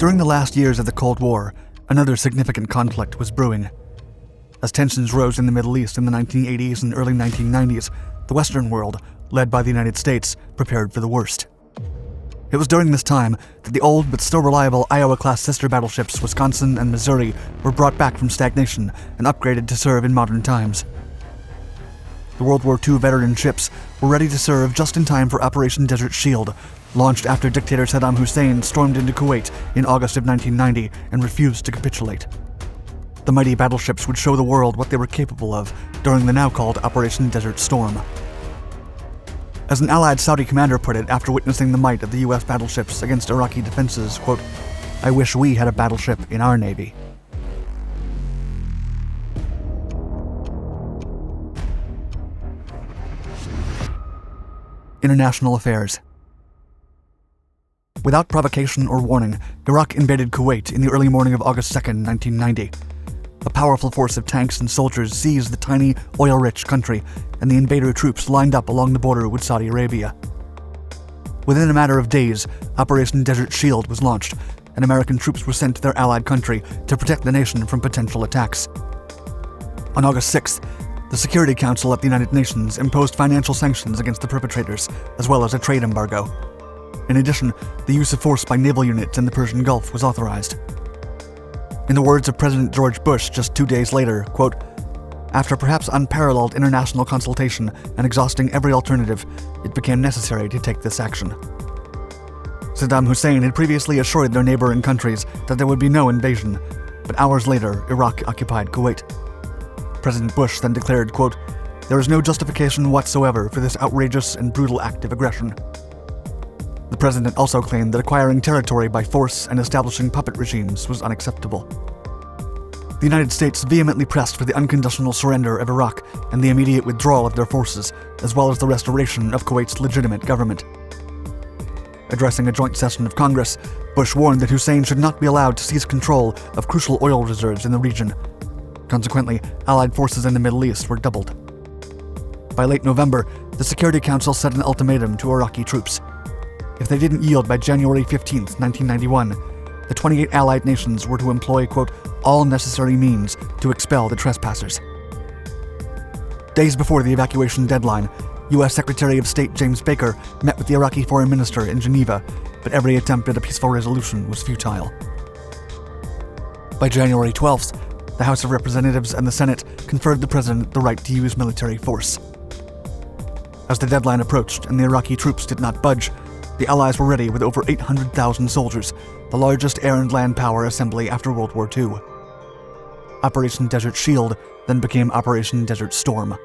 During the last years of the Cold War, another significant conflict was brewing. As tensions rose in the Middle East in the 1980s and early 1990s, the Western world, led by the United States, prepared for the worst. It was during this time that the old but still reliable Iowa-class sister battleships Wisconsin and Missouri were brought back from stagnation and upgraded to serve in modern times. The World War II veteran ships were ready to serve just in time for Operation Desert Shield, launched after dictator Saddam Hussein stormed into Kuwait in August of 1990 and refused to capitulate. The mighty battleships would show the world what they were capable of during the now called Operation Desert Storm. As an allied Saudi commander put it after witnessing the might of the US battleships against Iraqi defenses, quote, "I wish we had a battleship in our navy." International affairs. Without provocation or warning, Iraq invaded Kuwait in the early morning of August 2nd, 1990. A powerful force of tanks and soldiers seized the tiny, oil-rich country, and the invader troops lined up along the border with Saudi Arabia. Within a matter of days, Operation Desert Shield was launched, and American troops were sent to their allied country to protect the nation from potential attacks. On August 6th, the Security Council at the United Nations imposed financial sanctions against the perpetrators, as well as a trade embargo. In addition, the use of force by naval units in the Persian Gulf was authorized. In the words of President George Bush just 2 days later, quote, "After perhaps unparalleled international consultation and exhausting every alternative, it became necessary to take this action." Saddam Hussein had previously assured their neighboring countries that there would be no invasion, but hours later, Iraq occupied Kuwait. President Bush then declared, quote, "There is no justification whatsoever for this outrageous and brutal act of aggression." The president also claimed that acquiring territory by force and establishing puppet regimes was unacceptable. The United States vehemently pressed for the unconditional surrender of Iraq and the immediate withdrawal of their forces, as well as the restoration of Kuwait's legitimate government. Addressing a joint session of Congress, Bush warned that Hussein should not be allowed to seize control of crucial oil reserves in the region. Consequently, Allied forces in the Middle East were doubled. By late November, the Security Council set an ultimatum to Iraqi troops. If they didn't yield by January 15, 1991, the 28 Allied nations were to employ, quote, "all necessary means to expel the trespassers." Days before the evacuation deadline, U.S. Secretary of State James Baker met with the Iraqi foreign minister in Geneva, but every attempt at a peaceful resolution was futile. By January 12th, the House of Representatives and the Senate conferred the president the right to use military force. As the deadline approached and the Iraqi troops did not budge, the Allies were ready with over 800,000 soldiers, the largest air and land power assembly after World War II. Operation Desert Shield then became Operation Desert Storm.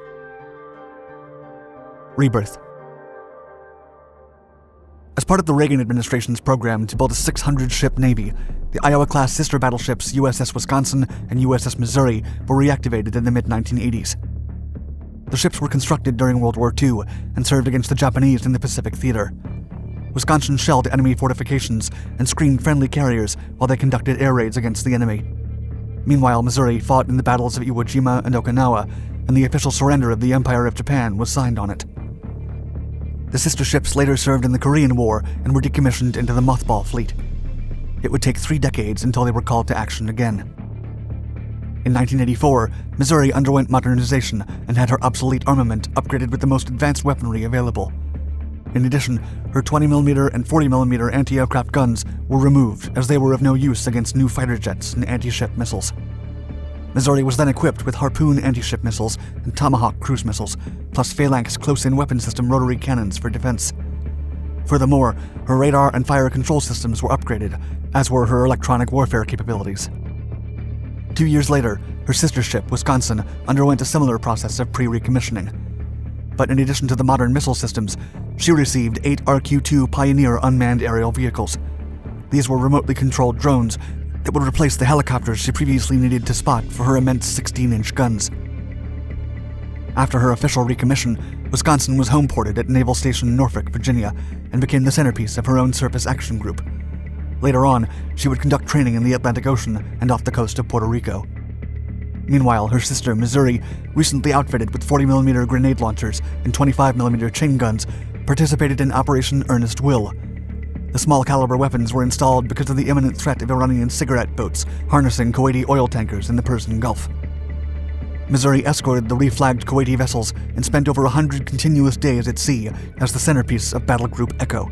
Rebirth. As part of the Reagan administration's program to build a 600-ship navy, the Iowa-class sister battleships USS Wisconsin and USS Missouri were reactivated in the mid-1980s. The ships were constructed during World War II and served against the Japanese in the Pacific Theater. Wisconsin shelled enemy fortifications and screened friendly carriers while they conducted air raids against the enemy. Meanwhile, Missouri fought in the battles of Iwo Jima and Okinawa, and the official surrender of the Empire of Japan was signed on it. The sister ships later served in the Korean War and were decommissioned into the mothball fleet. It would take 3 decades until they were called to action again. In 1984, Missouri underwent modernization and had her obsolete armament upgraded with the most advanced weaponry available. In addition, her 20mm and 40mm anti-aircraft guns were removed as they were of no use against new fighter jets and anti-ship missiles. Missouri was then equipped with Harpoon anti-ship missiles and Tomahawk cruise missiles, plus Phalanx close-in weapon system rotary cannons for defense. Furthermore, her radar and fire control systems were upgraded, as were her electronic warfare capabilities. 2 years later, her sister ship, Wisconsin, underwent a similar process of pre-recommissioning. But in addition to the modern missile systems, she received 8 RQ-2 Pioneer unmanned aerial vehicles. These were remotely controlled drones that would replace the helicopters she previously needed to spot for her immense 16-inch guns. After her official recommission, Wisconsin was home-ported at Naval Station Norfolk, Virginia, and became the centerpiece of her own Surface Action Group. Later on, she would conduct training in the Atlantic Ocean and off the coast of Puerto Rico. Meanwhile, her sister, Missouri, recently outfitted with 40mm grenade launchers and 25mm chain guns, participated in Operation Earnest Will. The small-caliber weapons were installed because of the imminent threat of Iranian cigarette boats harnessing Kuwaiti oil tankers in the Persian Gulf. Missouri escorted the reflagged Kuwaiti vessels and spent over 100 continuous days at sea as the centerpiece of Battle Group Echo.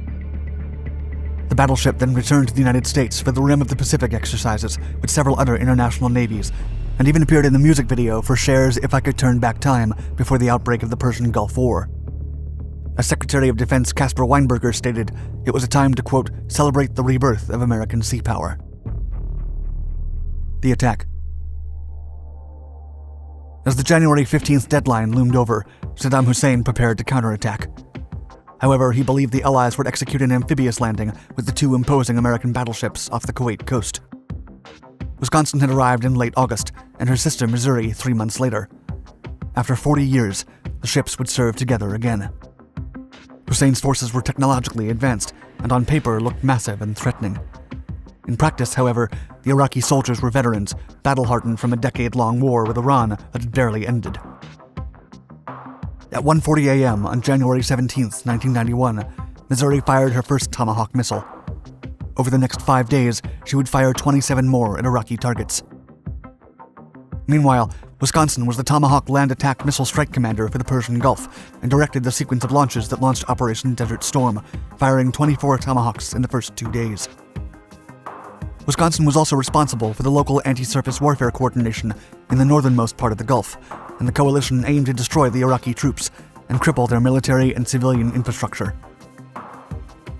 The battleship then returned to the United States for the Rim of the Pacific exercises with several other international navies, and even appeared in the music video for Cher's If I Could Turn Back Time before the outbreak of the Persian Gulf War. As Secretary of Defense Caspar Weinberger stated, it was a time to, quote, celebrate the rebirth of American sea power. The attack. As the January 15th deadline loomed over, Saddam Hussein prepared to counterattack. However, he believed the Allies would execute an amphibious landing with the two imposing American battleships off the Kuwait coast. Wisconsin had arrived in late August, and her sister Missouri 3 months later. After 40 years, the ships would serve together again. Hussein's forces were technologically advanced, and on paper looked massive and threatening. In practice, however, the Iraqi soldiers were veterans, battle-hardened from a decade-long war with Iran that had barely ended. At 1:40 a.m. on January 17, 1991, Missouri fired her first Tomahawk missile. Over the next 5 days, she would fire 27 more at Iraqi targets. Meanwhile, Wisconsin was the Tomahawk Land Attack Missile Strike Commander for the Persian Gulf and directed the sequence of launches that launched Operation Desert Storm, firing 24 Tomahawks in the first 2 days. Wisconsin was also responsible for the local anti-surface warfare coordination in the northernmost part of the Gulf, and the coalition aimed to destroy the Iraqi troops and cripple their military and civilian infrastructure.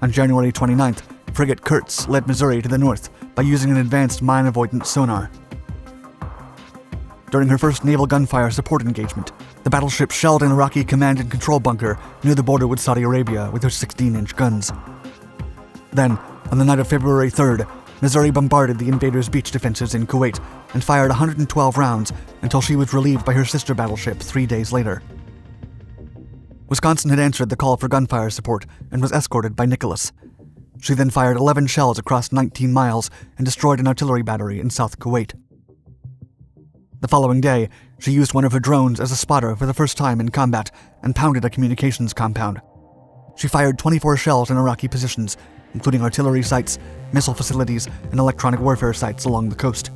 On January 29th, frigate Kurtz led Missouri to the north by using an advanced mine-avoidance sonar. During her first naval gunfire support engagement, the battleship shelled an Iraqi command and control bunker near the border with Saudi Arabia with her 16-inch guns. Then, on the night of February 3rd, Missouri bombarded the invaders' beach defenses in Kuwait and fired 112 rounds until she was relieved by her sister battleship 3 days later. Wisconsin had answered the call for gunfire support and was escorted by Nicholas. She then fired 11 shells across 19 miles and destroyed an artillery battery in South Kuwait. The following day, she used one of her drones as a spotter for the first time in combat and pounded a communications compound. She fired 24 shells in Iraqi positions, including artillery sites, missile facilities, and electronic warfare sites along the coast.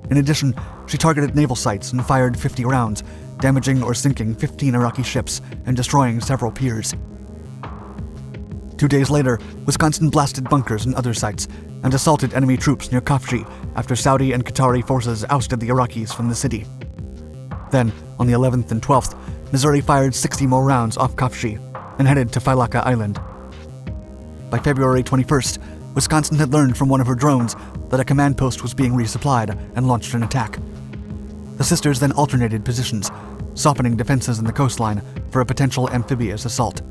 In addition, she targeted naval sites and fired 50 rounds, damaging or sinking 15 Iraqi ships and destroying several piers. 2 days later, Wisconsin blasted bunkers and other sites and assaulted enemy troops near Kafji after Saudi and Qatari forces ousted the Iraqis from the city. Then, on the 11th and 12th, Missouri fired 60 more rounds off Kafji and headed to Failaka Island. By February 21st, Wisconsin had learned from one of her drones that a command post was being resupplied and launched an attack. The sisters then alternated positions, softening defenses in the coastline for a potential amphibious assault.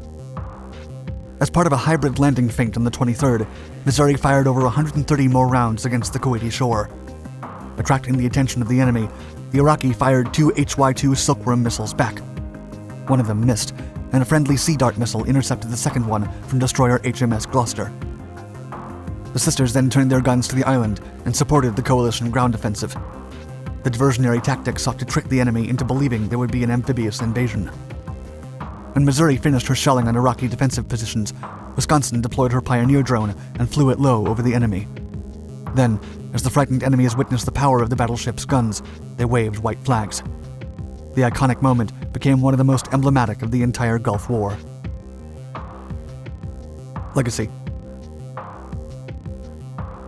As part of a hybrid landing feint on the 23rd, Missouri fired over 130 more rounds against the Kuwaiti shore. Attracting the attention of the enemy, the Iraqi fired 2 HY-2 Silkworm missiles back. One of them missed, and a friendly Sea Dart missile intercepted the second one from destroyer HMS Gloucester. The sisters then turned their guns to the island and supported the coalition ground offensive. The diversionary tactic sought to trick the enemy into believing there would be an amphibious invasion. When Missouri finished her shelling on Iraqi defensive positions, Wisconsin deployed her Pioneer drone and flew it low over the enemy. Then, as the frightened enemies witnessed the power of the battleship's guns, they waved white flags. The iconic moment became one of the most emblematic of the entire Gulf War. Legacy.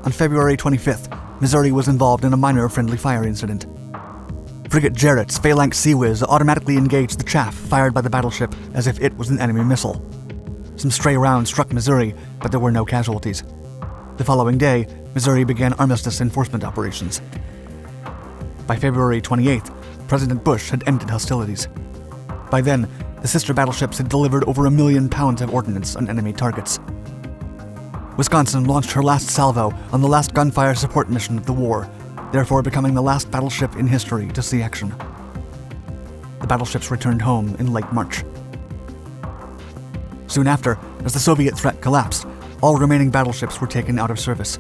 On February 25th, Missouri was involved in a minor friendly fire incident. Frigate Jarrett's Phalanx Sea Whiz automatically engaged the chaff fired by the battleship as if it was an enemy missile. Some stray rounds struck Missouri, but there were no casualties. The following day, Missouri began armistice enforcement operations. By February 28th, President Bush had ended hostilities. By then, the sister battleships had delivered over 1 million pounds of ordnance on enemy targets. Wisconsin launched her last salvo on the last gunfire support mission of the war, therefore becoming the last battleship in history to see action. The battleships returned home in late March. Soon after, as the Soviet threat collapsed, all remaining battleships were taken out of service.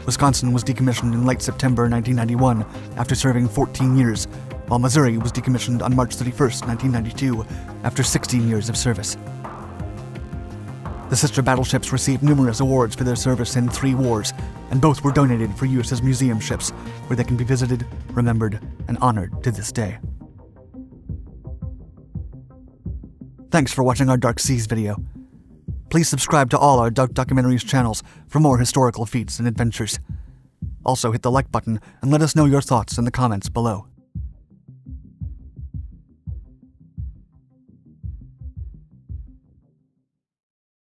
Wisconsin was decommissioned in late September 1991 after serving 14 years, while Missouri was decommissioned on March 31, 1992, after 16 years of service. The The sister battleships received numerous awards for their service in 3 wars, and both were donated for use as museum ships, where they can be visited, remembered, and honored to this day. Thanks for watching our Dark Seas video. Please subscribe to all our Dark Documentaries channels for more historical feats and adventures. Also hit the like button and let us know your thoughts in the comments below.